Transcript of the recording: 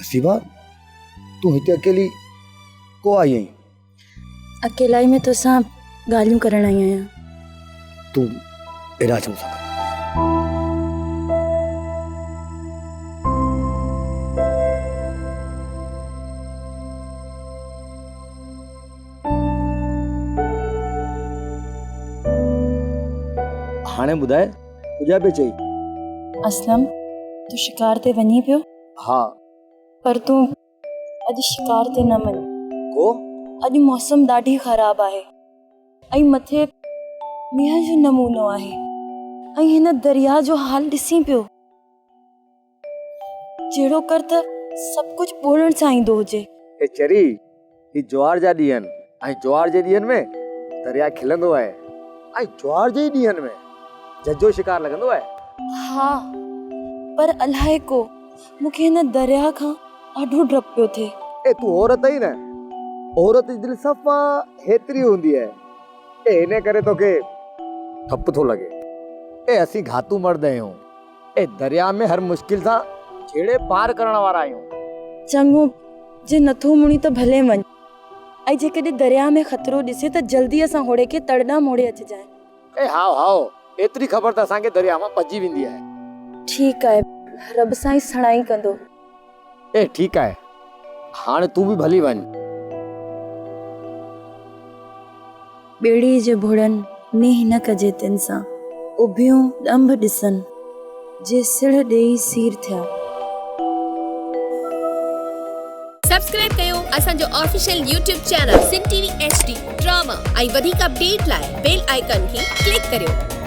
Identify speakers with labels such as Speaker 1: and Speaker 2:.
Speaker 1: हसीबा तू हिते अकेली को आई आई?
Speaker 2: अकेलाई में तो सां गालियूं करण आई आहियां।
Speaker 1: तू एड़ा छो सका? हाणे ॿुधाए तुझा पे चई।
Speaker 2: असलम तू शिकार ते वञी पियो?
Speaker 1: हाँ।
Speaker 2: पर तू अॼु शिकार ते न वञ।
Speaker 1: को?
Speaker 2: अॼु मौसम ॾाढी ख़राब आहे ऐं मथे मींहं जो नमूनो आहे ऐं हिन दरिया जो हाल ॾिसी पियो। जहिड़ो कर त सभु कुझु ॿोलण सां ईंदो हुजे।
Speaker 1: ए चरी ही ज्वार जा ॾींहं आहिनि ऐं ज्वार जे ॾींहंनि में दरिया खिलंदो आहे ऐं ज्वार जे ॾींहंनि में जजो शिकार लॻंदो आहे।
Speaker 2: हाँ, पर अलाए को मूंखे हिन दरिया खां ॾाढो डपु पियो थिए।
Speaker 1: ए तू औरत आई न, औरत जी दिलि सफ़ा हेतिरी हूंदी आहे। ए हिन करे तोखे ठप थो लॻे। ए असीं घातू मर्द आहियूं। ए दरिया में हर मुश्किल सां छेड़े पार करण वारा आहियूं।
Speaker 2: चङो जे नथो मुणी त भले वञ ऐं जेकॾहिं दरिया में ख़तरो ॾिसे त जल्दी असां होड़े खे तड़ना मोड़े अचिजांइ।
Speaker 1: ए हाओ हाओ एतिरी ख़बर त असांखे दरिया मां पजी वेंदी आहे।
Speaker 2: ठीकु आहे, रब सां ई सणाई कंदो।
Speaker 1: ए ठीकु आहे, हाणे तू बि भली वञ।
Speaker 2: ॿेड़ी जे भुड़नि नीह न कजे तिन सां, उभियूं ॾंभ ॾिसनि जे सिड़ ॾेई सीर थिया।
Speaker 3: सब्सक्राइब कयो असांजो ऑफिशियल YouTube चैनल सिन टीवी HD ड्रामा ऐं वधीक अपडेट लाइ बेल आइकन खे क्लिक करियो।